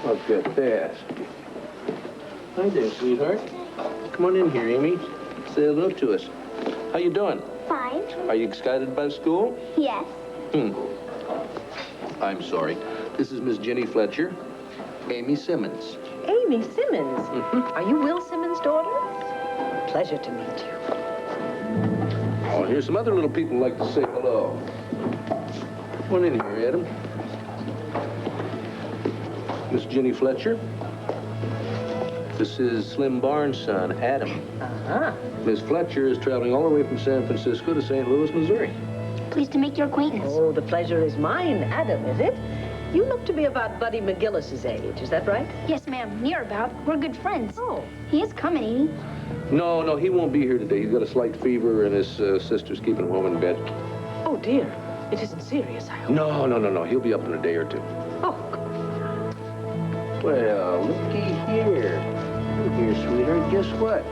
Look at this. Hi there, sweetheart. Come on in here, Amy. Say hello to us. How you doing? Fine. Are you excited about school? Yes. I'm sorry. This is Miss Jenny Fletcher. Amy Simmons. Amy Simmons? Are you Will Simmons' daughter? Pleasure to meet you. Oh, here's some other little people who'd like to say hello. Come on in here, Adam. Miss Jenny Fletcher. This is Slim Barnes' son, Adam. Uh-huh. Miss Fletcher is traveling all the way from San Francisco to St. Louis, Missouri. Pleased to make your acquaintance. Oh, the pleasure is mine, Adam, is it? You look to be about Buddy McGillis's age, is that right? Yes, ma'am. Near about. We're good friends. Oh. He is coming, ain't he? No, he won't be here today. He's got a slight fever, and his sister's keeping him home in bed. Oh, dear. It isn't serious, I hope. No. He'll be up in a day or two. Oh. Well, looky here. Look here, sweetheart. Guess what?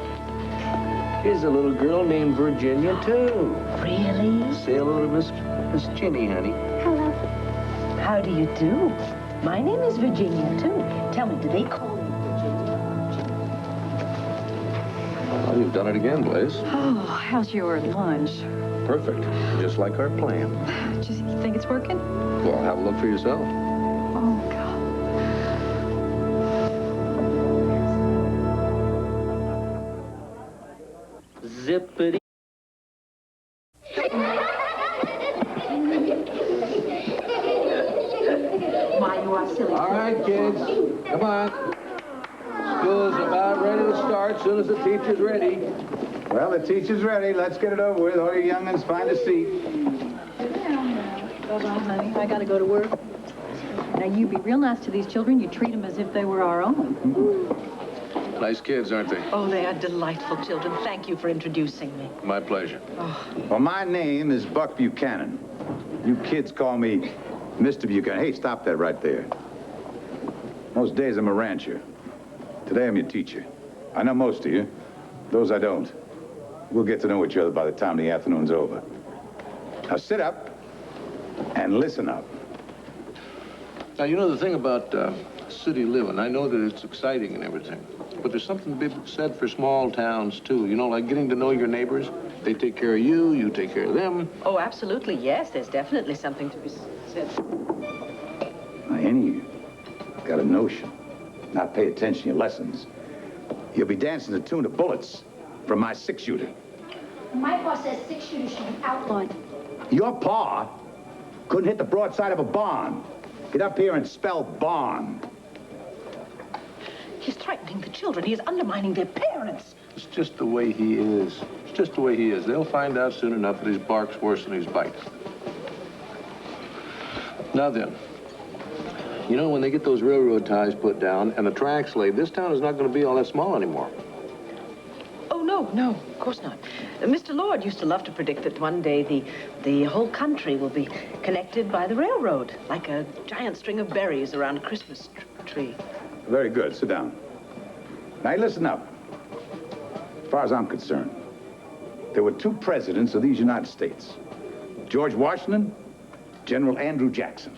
Here's a little girl named Virginia, too. Really? Say hello to Miss Jenny, honey. Hello. How do you do? My name is Virginia, too. Tell me, do they call you Virginia? Well, you've done it again, Blaze. Oh, how's your lunch? Perfect. Just like our plan. Do you think it's working? Well, have a look for yourself. Oh, God. Zippity. Why, you are silly. All right, kids. Come on. School's about ready to start as soon as the teacher's ready. Well, the teacher's ready. Let's get it over with. All you young'uns find a seat. Go on, honey. I gotta go to work. Now, you be real nice to these children. You treat them as if they were our own. Nice kids, aren't they? Oh, they are delightful children. Thank you for introducing me. My pleasure. Well, my name is Buck Buchanan. You kids call me Mr. Buchanan. Hey, stop that right there. Most days I'm a rancher. Today I'm your teacher. I know most of you. Those I don't. We'll get to know each other by the time the afternoon's over. Now sit up and listen up. Now, you know the thing about city living, I know that it's exciting and everything, but there's something to be said for small towns, too. You know, like getting to know your neighbors. They take care of you, you take care of them. Oh, absolutely, yes. There's definitely something to be said. Now, any of you got a notion, not pay attention to your lessons, you'll be dancing to the tune of bullets from my six-shooter. My boss says six-shooters should be outlawed. Your pa couldn't hit the broadside of a barn. Get up here and spell barn. He's threatening the children. He is undermining their parents. It's just the way he is. It's just the way he is. They'll find out soon enough that his bark's worse than his bite. Now then, you know, when they get those railroad ties put down and the tracks laid, this town is not going to be all that small anymore. Oh, no, of course not. Mr. Lord used to love to predict that one day the whole country will be connected by the railroad, like a giant string of berries around a Christmas tree. Very good. Sit down. Now, listen up. As far as I'm concerned, there were two presidents of these United States. George Washington, General Andrew Jackson.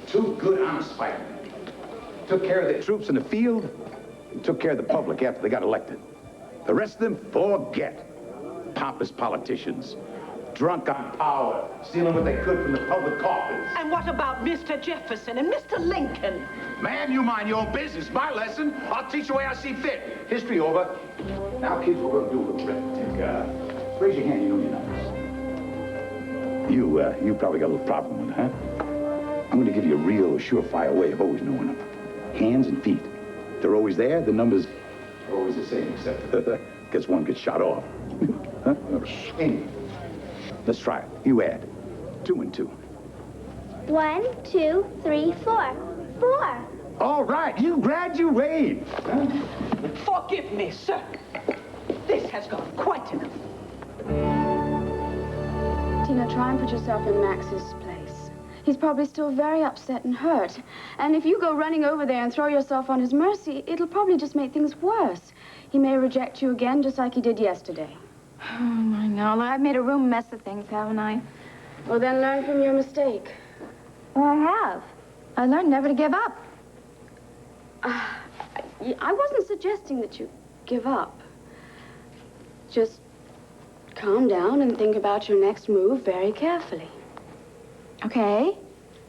Two good, honest fighting men. Took care of their troops in the field and took care of the public after they got elected. The rest of them, forget. Pompous politicians. Drunk on power, stealing what they could from the public coffers. And what about Mr. Jefferson and Mr. Lincoln? Man, you mind your own business. My lesson, I'll teach the way I see fit. History over. Now, kids, we're going to do a little arithmetic. Raise your hand, you know your numbers. You probably got a little problem with it, huh? I'm going to give you a real surefire way of always knowing them. Hands and feet. They're always there. The numbers are always the same, except guess one gets shot off. Huh? Anyway, let's try it. You add 2 and 2. 1, 2, 3, 4. 4. All right, you graduate. Huh? Forgive me, sir. This has gone quite enough. Tina, try and put yourself in Max's place. He's probably still very upset and hurt. And if you go running over there and throw yourself on his mercy, it'll probably just make things worse. He may reject you again, just like he did yesterday. Oh, I know. I've made a real mess of things, haven't I? Well, then learn from your mistake. Well, I have. I learned never to give up. I wasn't suggesting that you give up. Just calm down and think about your next move very carefully. Okay.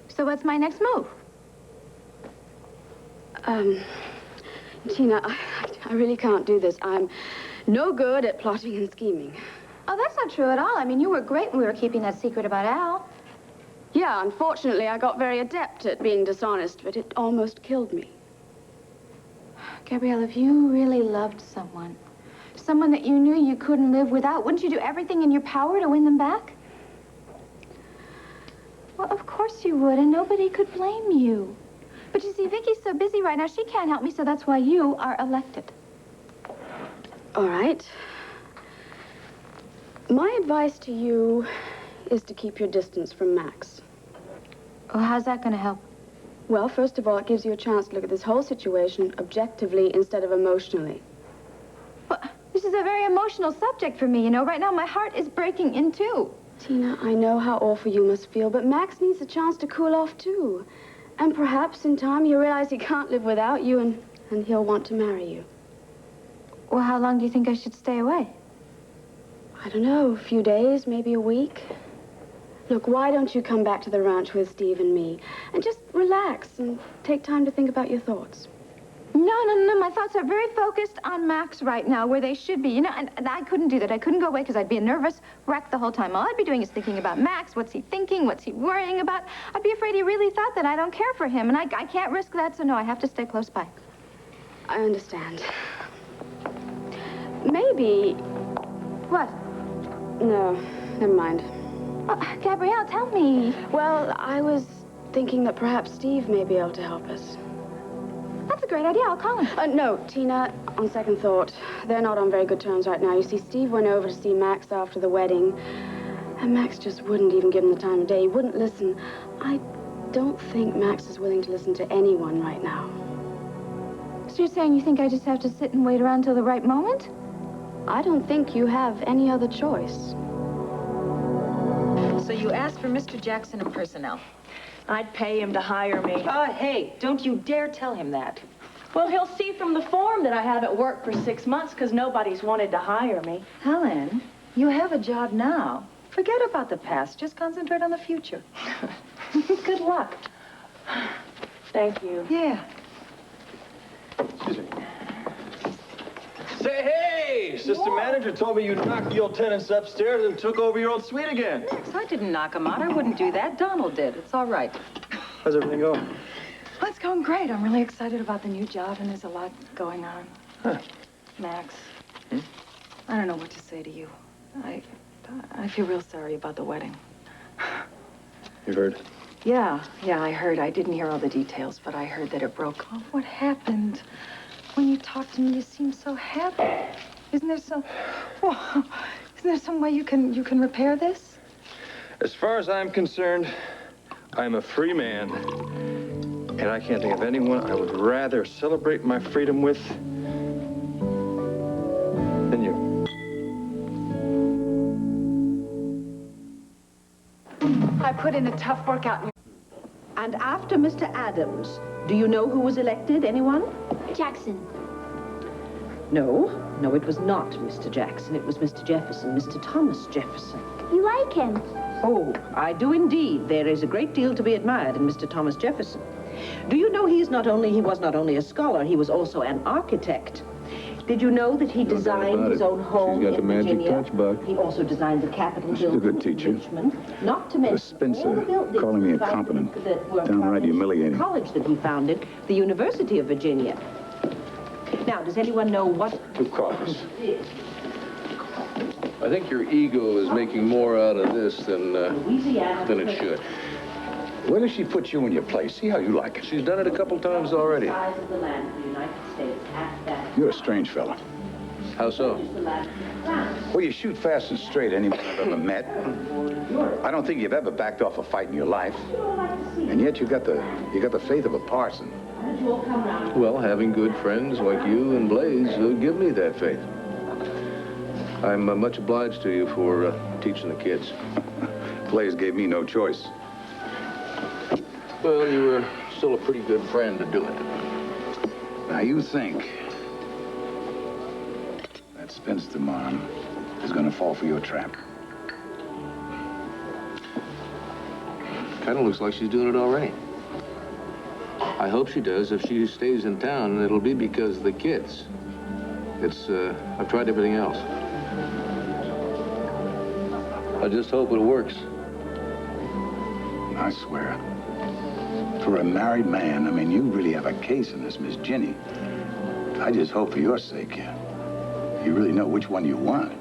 So what's my next move? Tina, I really can't do this. I'm no good at plotting and scheming. Oh, that's not true at all. I mean, you were great when we were keeping that secret about Al. Yeah, unfortunately, I got very adept at being dishonest, but it almost killed me. Gabrielle, if you really loved someone that you knew you couldn't live without, wouldn't you do everything in your power to win them back? Well, of course you would, and nobody could blame you. But you see, Vicky's so busy right now, she can't help me, so that's why you are elected. All right. My advice to you is to keep your distance from Max. Well, how's that going to help? Well, first of all, it gives you a chance to look at this whole situation objectively instead of emotionally. Well, this is a very emotional subject for me, you know. Right now, my heart is breaking in two. Tina, I know how awful you must feel, but Max needs a chance to cool off, too. And perhaps in time he'll realize he can't live without you, and he'll want to marry you. Well, how long do you think I should stay away? I don't know, a few days, maybe a week. Look, why don't you come back to the ranch with Steve and me and just relax and take time to think about your thoughts? No. My thoughts are very focused on Max right now, where they should be. You know, and I couldn't do that. I couldn't go away because I'd be a nervous wreck the whole time. All I'd be doing is thinking about Max. What's he thinking? What's he worrying about? I'd be afraid he really thought that I don't care for him, and I can't risk that, so no, I have to stay close by. I understand. Maybe... What? No, never mind. Gabrielle, tell me. Well, I was thinking that perhaps Steve may be able to help us. That's a great idea. I'll call him. No, Tina, on second thought, they're not on very good terms right now. You see, Steve went over to see Max after the wedding, and Max just wouldn't even give him the time of day. He wouldn't listen. I don't think Max is willing to listen to anyone right now. So you're saying you think I just have to sit and wait around till the right moment? I don't think you have any other choice. So you asked for Mr. Jackson in personnel. I'd pay him to hire me. Hey, don't you dare tell him that. Well, he'll see from the form that I haven't worked for 6 months because nobody's wanted to hire me. Helen, you have a job now. Forget about the past. Just concentrate on the future. Good luck. Thank you. Yeah. Excuse me. Say, hey! Assistant manager told me you knocked the old tenants upstairs and took over your old suite again. Max, I didn't knock him out. I wouldn't do that. Donald did. It's all right. How's everything going? Well, it's going great. I'm really excited about the new job, and there's a lot going on. Huh. Max, I don't know what to say to you. I feel real sorry about the wedding. You heard? Yeah, I heard. I didn't hear all the details, but I heard that it broke. Oh, what happened? When you talk to me, you seem so happy. Isn't there some way you can repair this? As far as I'm concerned, I'm a free man. And I can't think of anyone I would rather celebrate my freedom with than you. I put in a tough workout. And after Mr. Adams, do you know who was elected? Anyone? Jackson. No, it was not Mr. Jackson. It was Mr. Jefferson, Mr. Thomas Jefferson. You like him? Oh, I do indeed. There is a great deal to be admired in Mr. Thomas Jefferson. Do you know he was not only a scholar, he was also an architect. Did you know that he designed his own home in Virginia? He also designed the Capitol She's a building good teacher. in Richmond. Not to mention Spencer all the buildings calling me incompetent. that were Downright the humiliating. college that he founded, the University of Virginia. Now, does anyone know what 2 coffees. it is? I think your ego is making more out of this than it should. Where does she put you in your place? See how you like it. She's done it a couple times already. Size of the land of the United States at that. You're a strange fella. How so? The land of France. Well, you shoot fast and straight, anyone I've ever met. I don't think you've ever backed off a fight in your life. And yet you got the faith of a parson. How did you all come round? Well, having good friends like you and Blaze give me that faith. I'm much obliged to you for teaching the kids. Blaze gave me no choice. Well, you were still a pretty good friend to do it. Now, you think that spinster mom is going to fall for your trap? Kind of looks like she's doing it already. I hope she does. If she stays in town, it'll be because of the kids. I've tried everything else. I just hope it works. I swear. For a married man, I mean, you really have a case in this, Miss Ginny. I just hope for your sake, you really know which one you want.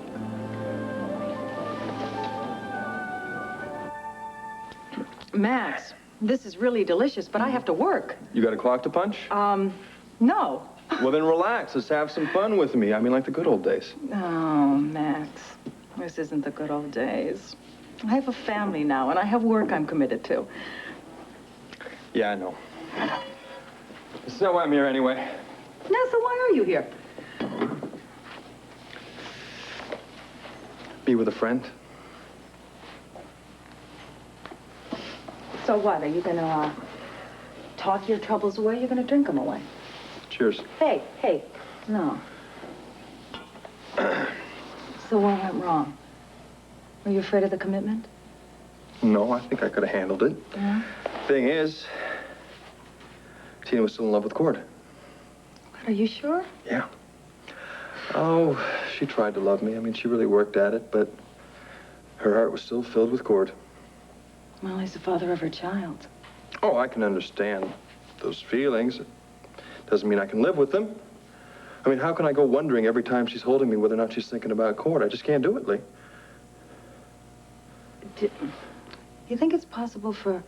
Max, this is really delicious, but I have to work. You got a clock to punch? No. Well, then relax. Let's have some fun with me. I mean, like the good old days. Oh, Max, this isn't the good old days. I have a family now, and I have work I'm committed to. Yeah, I know. So I'm here anyway. Now, so why are you here? Be with a friend. So what? Are you gonna talk your troubles away? You're gonna drink them away? Cheers. Hey, no. So what went wrong? Were you afraid of the commitment? No, I think I could have handled it. Yeah? Thing is, Tina was still in love with Cord. Are you sure? Yeah. Oh, she tried to love me. I mean, she really worked at it, but her heart was still filled with Cord. Well, he's the father of her child. Oh, I can understand those feelings. Doesn't mean I can live with them. I mean, how can I go wondering every time she's holding me whether or not she's thinking about Cord? I just can't do it, Lee. Do you think it's possible for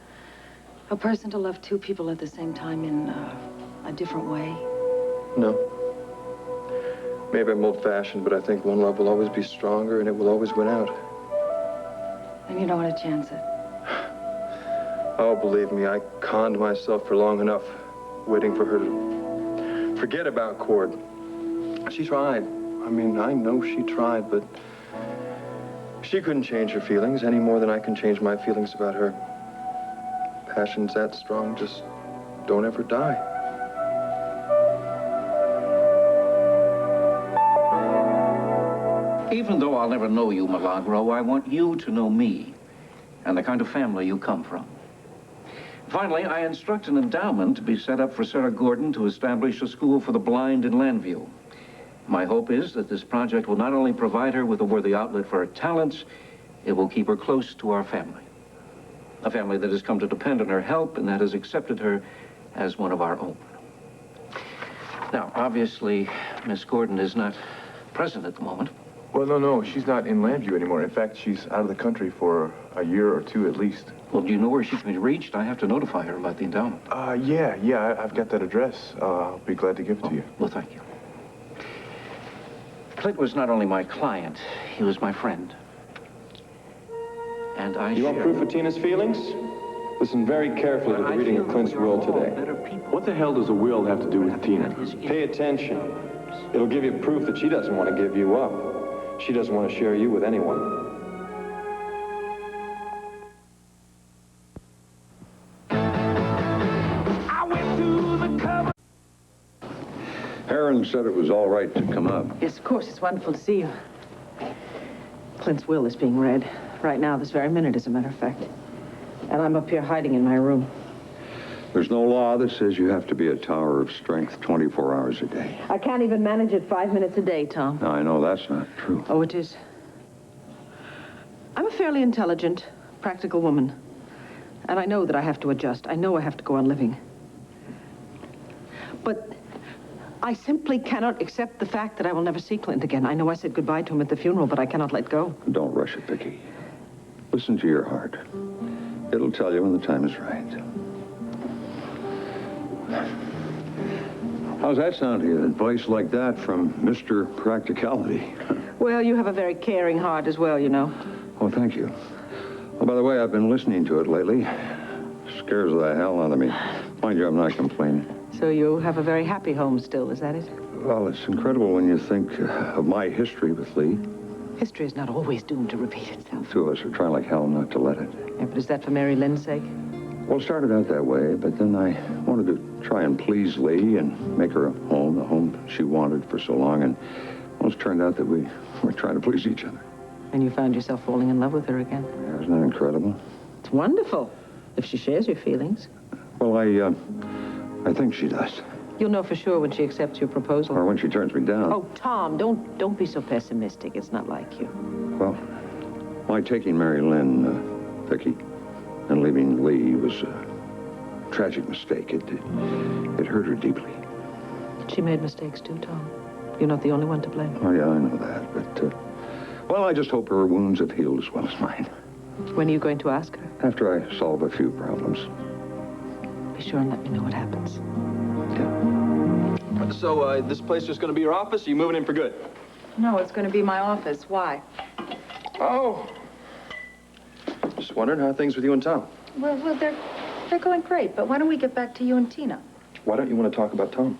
a person to love two people at the same time in a different way? No. Maybe I'm old-fashioned, but I think one love will always be stronger and it will always win out. And you don't want to chance it? Oh, believe me, I conned myself for long enough waiting for her to forget about Cord. She tried. I mean, I know she tried, but she couldn't change her feelings any more than I can change my feelings about her. Passions that strong just don't ever die. Even though I'll never know you, Milagro, I want you to know me and the kind of family you come from. Finally, I instruct an endowment to be set up for Sarah Gordon to establish a school for the blind in Landview. My hope is that this project will not only provide her with a worthy outlet for her talents, it will keep her close to our family. A family that has come to depend on her help and that has accepted her as one of our own. Now, obviously, Miss Gordon is not present at the moment. Well, no, she's not in Landview anymore. In fact, she's out of the country for a year or two at least. Well, do you know where she can be reached? I have to notify her about the endowment. Yeah, I've got that address. I'll be glad to give it to you. Well, thank you. Clint was not only my client, he was my friend. And I You want proof of Tina's feelings? Listen very carefully to the reading of Clint's will today. What the hell does a will have to do with Tina? Pay attention. It'll give you proof that she doesn't want to give you up. She doesn't want to share you with anyone. Aaron said it was all right to come up. Yes, of course. It's wonderful to see you. Clint's will is being read right now, this very minute, as a matter of fact. And I'm up here hiding in my room. There's no law that says you have to be a tower of strength 24 hours a day. I can't even manage it 5 minutes a day, Tom. Now, I know that's not true. Oh, it is. I'm a fairly intelligent, practical woman. And I know that I have to adjust. I know I have to go on living. But I simply cannot accept the fact that I will never see Clint again. I know I said goodbye to him at the funeral, but I cannot let go. Don't rush it, Vicky. Listen to your heart. It'll tell you when the time is right. How's that sound to you? Advice like that from Mr. Practicality. Well, you have a very caring heart as well, you know. Oh, thank you. Oh, by the way, I've been listening to it lately. Scares the hell out of me. Mind you, I'm not complaining. So you have a very happy home still, is that it? Well, it's incredible when you think of my history with Lee. History is not always doomed to repeat itself. Two of us are trying like hell not to let it. Yeah, but is that for Mary Lynn's sake? Well, it started out that way, but then I wanted to try and please Lee and make her a home, the home she wanted for so long, and well, it's turned out that we were trying to please each other. And you found yourself falling in love with her again. Yeah, isn't that incredible? It's wonderful, if she shares your feelings. Well, I think she does. You'll know for sure when she accepts your proposal. Or when she turns me down. Oh, Tom, don't be so pessimistic. It's not like you. Well, my taking Mary Lynn, Vicky, and leaving Lee was a tragic mistake. It hurt her deeply. She made mistakes too, Tom. You're not the only one to blame. Oh, yeah, I know that, but, well, I just hope her wounds have healed as well as mine. When are you going to ask her? After I solve a few problems. Be sure and let me know what happens. Yeah. So, this place just going to be your office, or are you moving in for good? No, it's going to be my office. Why? Oh. Just wondering how are things with you and Tom. Well, they're going great, but why don't we get back to you and Tina? Why don't you want to talk about Tom?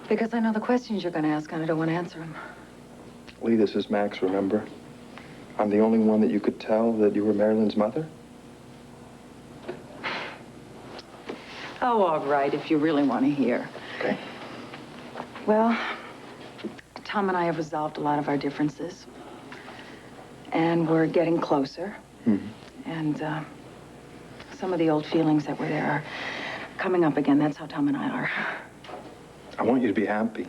Because I know the questions you're going to ask, and I don't want to answer them. Lee, this is Max, remember? I'm the only one that you could tell that you were Marilyn's mother? Oh, all right, if you really want to hear. Okay. Well, Tom and I have resolved a lot of our differences. And we're getting closer. Mm-hmm. And some of the old feelings that were there are coming up again. That's how Tom and I are. I want you to be happy.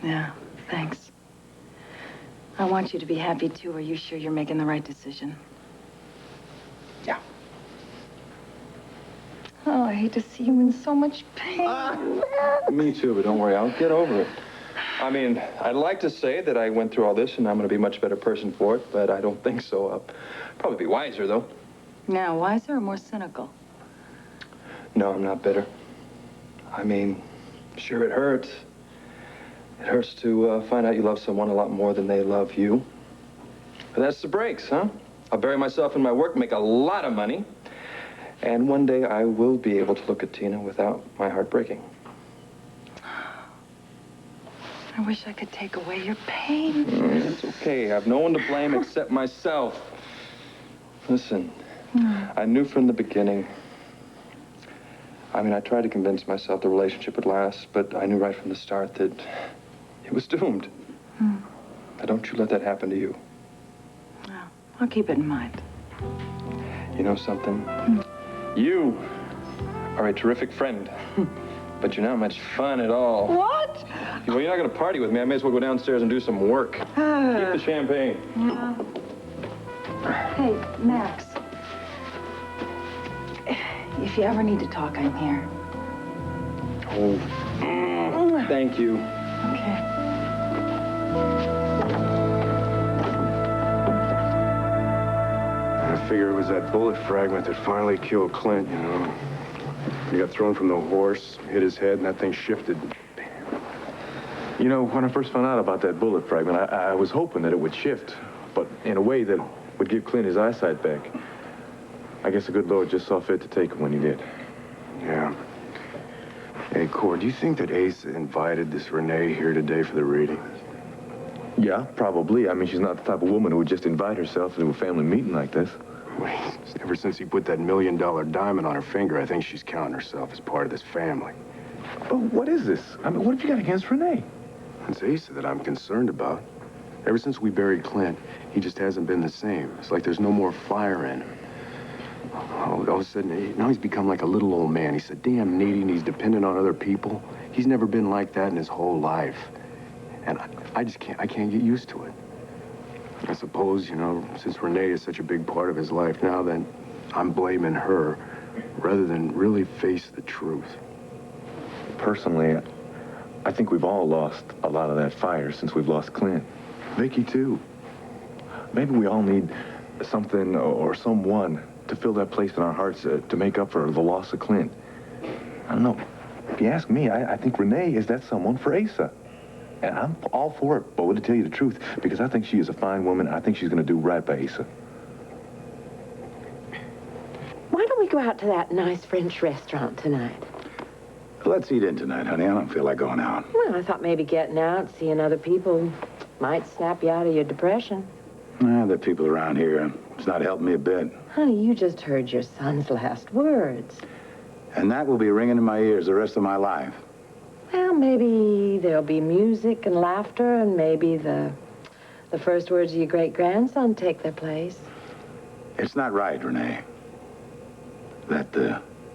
Yeah, thanks. I want you to be happy, too. Are you sure you're making the right decision? Yeah. Oh, I hate to see you in so much pain. Me too, but don't worry, I'll get over it. I mean, I'd like to say that I went through all this and I'm going to be a much better person for it, but I don't think so. I'll probably be wiser, though. Now, wiser or more cynical? No, I'm not bitter. I mean, sure, it hurts. It hurts to find out you love someone a lot more than they love you. But that's the breaks, huh? I'll bury myself in my work, make a lot of money, and one day I will be able to look at Tina without my heart breaking. I wish I could take away your pain. It's okay. I have no one to blame except myself. Listen, I knew from the beginning. I mean, I tried to convince myself the relationship would last, but I knew right from the start that it was doomed. Now, don't you let that happen to you. No, I'll keep it in mind. You know something? You are a terrific friend, but you're not much fun at all. What? Well, you're not going to party with me. I may as well go downstairs and do some work. Keep the champagne. Hey, Max. If you ever need to talk, I'm here. Oh, thank you. Okay. I figure it was that bullet fragment that finally killed Clint, you know. He got thrown from the horse, hit his head, and that thing shifted. You know, when I first found out about that bullet fragment, I was hoping that it would shift, but in a way that would give Clint his eyesight back. I guess the good Lord just saw fit to take him when he did. Yeah. Hey, Cord, do you think that Ace invited this Renee here today for the reading? Yeah, probably. I mean, she's not the type of woman who would just invite herself to a family meeting like this. Wait, ever since he put that $1 million diamond on her finger, I think she's counting herself as part of this family. But what is this? I mean, what have you got against Renee? It's Asa that I'm concerned about. Ever since we buried Clint, he just hasn't been the same. It's like there's no more fire in him. All of a sudden, now he's become like a little old man. He's so damn needy and he's dependent on other people. He's never been like that in his whole life. And I can't get used to it. I suppose, you know, since Renee is such a big part of his life now, then I'm blaming her rather than really face the truth. Personally, I think we've all lost a lot of that fire since we've lost Clint. Vicky, too. Maybe we all need something or someone to fill that place in our hearts to make up for the loss of Clint. I don't know. If you ask me, I think Renee is that someone for Asa. And I'm all for it, but to tell you the truth, because I think she is a fine woman, and I think she's going to do right by Asa. Why don't we go out to that nice French restaurant tonight? Let's eat in tonight, honey. I don't feel like going out. Well, I thought maybe getting out, seeing other people might snap you out of your depression. The people around here, it's not helping me a bit. Honey, you just heard your son's last words. And that will be ringing in my ears the rest of my life. Well, maybe there'll be music and laughter, and maybe the first words of your great-grandson take their place. It's not right, Renee, that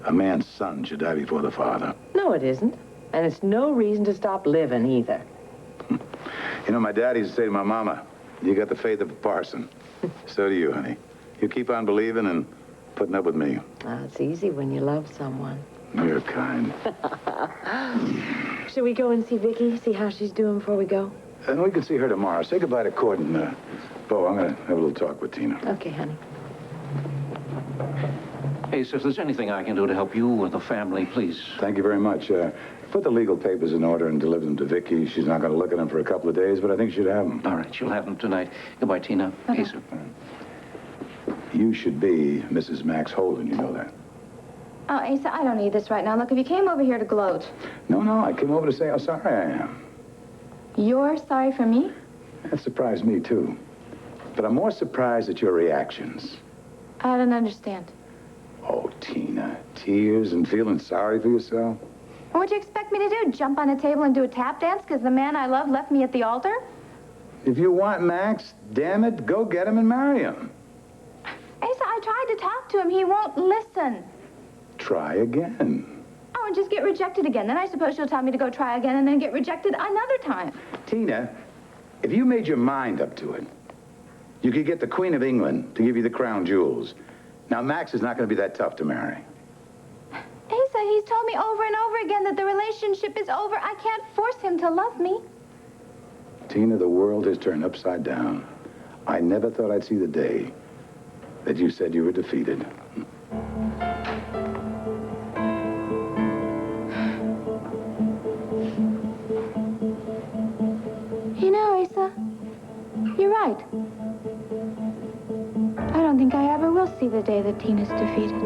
a man's son should die before the father. No, it isn't. And it's no reason to stop living, either. You know, my dad used to say to my mama, you got the faith of a parson. So do you, honey. You keep on believing and putting up with me. It's easy when you love someone. You're kind. Should we go and see Vicky, see how she's doing before we go? And we can see her tomorrow. Say goodbye to Cord and, Bo, I'm going to have a little talk with Tina. Okay, honey. Hey, so if there's anything I can do to help you or the family, please. Thank you very much. Put the legal papers in order and deliver them to Vicky. She's not going to look at them for a couple of days, but I think she'd have them. All right, she'll have them tonight. Goodbye, Tina. Okay. Asa. You should be Mrs. Max Holden, you know that. Oh, Asa, I don't need this right now. Look, if you came over here to gloat. No, I came over to say how sorry I am. You're sorry for me? That surprised me, too. But I'm more surprised at your reactions. I don't understand. Oh, Tina, tears and feeling sorry for yourself? What'd you expect me to do? Jump on a table and do a tap dance because the man I love left me at the altar? If you want Max, damn it, go get him and marry him. Asa, I tried to talk to him. He won't listen. Try again. Oh, and just get rejected again. Then I suppose she'll tell me to go try again and then get rejected another time. Tina, if you made your mind up to it, you could get the Queen of England to give you the crown jewels. Now, Max is not going to be that tough to marry. Asa, he's told me over and over again that the relationship is over. I can't force him to love me. Tina, the world has turned upside down. I never thought I'd see the day that you said you were defeated. You know, Asa, you're right. I don't think I ever will see the day that Tina's defeated.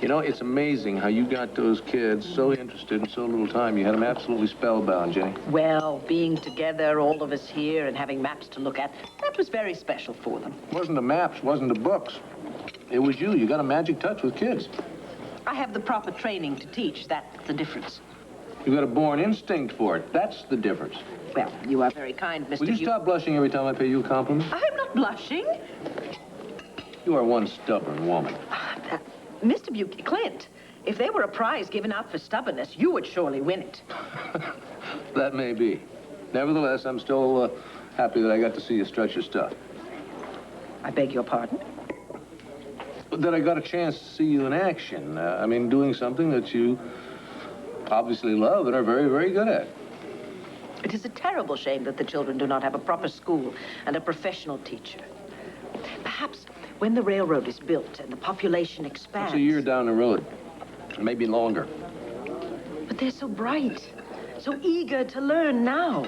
You know, it's amazing how you got those kids so interested in so little time. You had them absolutely spellbound, Jenny. Well, being together, all of us here, and having maps to look at, that was very special for them. It wasn't the maps, wasn't the books. It was you. You got a magic touch with kids. I have the proper training to teach. That's the difference. You got a born instinct for it. That's the difference. Well, you are very kind, Mr. Will you stop blushing every time I pay you a compliment? I'm not blushing. You are one stubborn woman. Mr. Clint, if there were a prize given out for stubbornness, you would surely win it. That may be. Nevertheless, I'm still happy that I got to see you stretch your stuff. I beg your pardon? That I got a chance to see you in action. I mean, doing something that you obviously love and are very, very good at. It is a terrible shame that the children do not have a proper school and a professional teacher. Perhaps when the railroad is built and the population expands... It's a year down the road, maybe longer. But they're so bright, so eager to learn now.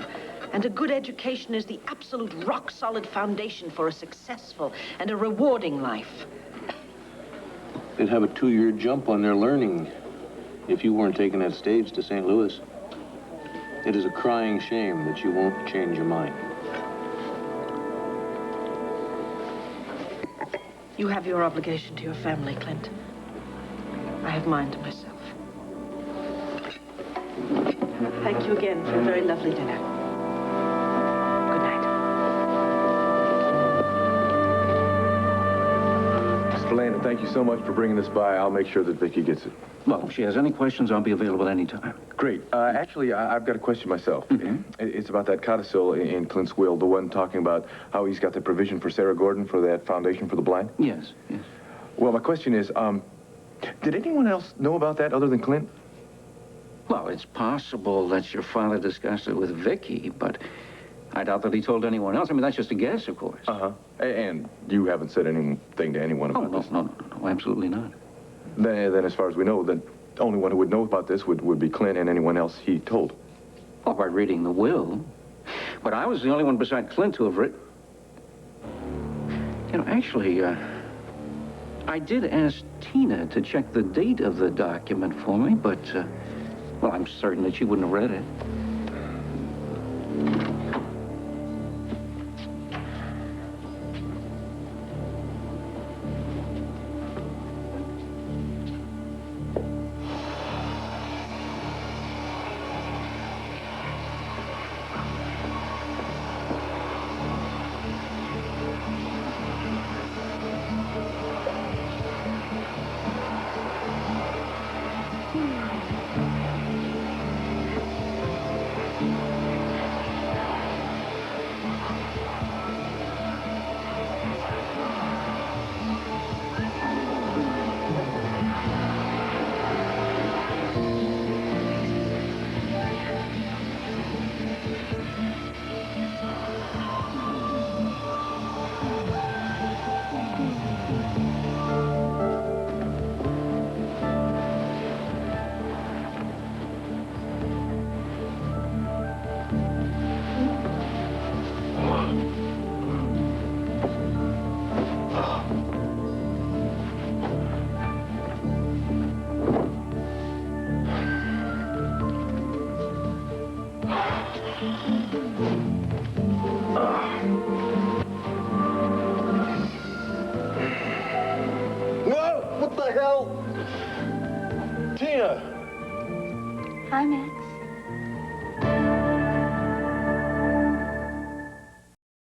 And a good education is the absolute rock-solid foundation for a successful and a rewarding life. They'd have a 2-year jump on their learning if you weren't taking that stage to St. Louis. It is a crying shame that you won't change your mind. You have your obligation to your family, Clint. I have mine to myself. Thank you again for a very lovely dinner. Good night. Mr. Landon, thank you so much for bringing this by. I'll make sure that Vicky gets it. Well, if she has any questions, I'll be available anytime. Great. Actually, I've got a question myself. Mm-hmm. It's about that codicil in Clint's will, the one talking about how he's got the provision for Sarah Gordon for that foundation for the blind. Yes, yes. Well, my question is, did anyone else know about that other than Clint? Well, it's possible that your father discussed it with Vicky, but I doubt that he told anyone else. I mean, that's just a guess, of course. Uh-huh. And you haven't said anything to anyone about this? No, absolutely not. Then, as far as we know, the only one who would know about this would be Clint and anyone else he told. Oh, by reading the will. But I was the only one beside Clint to have written... You know, actually, I did ask Tina to check the date of the document for me, but, well, I'm certain that she wouldn't have read it. Whoa! What the hell? Tina! Hi, Max.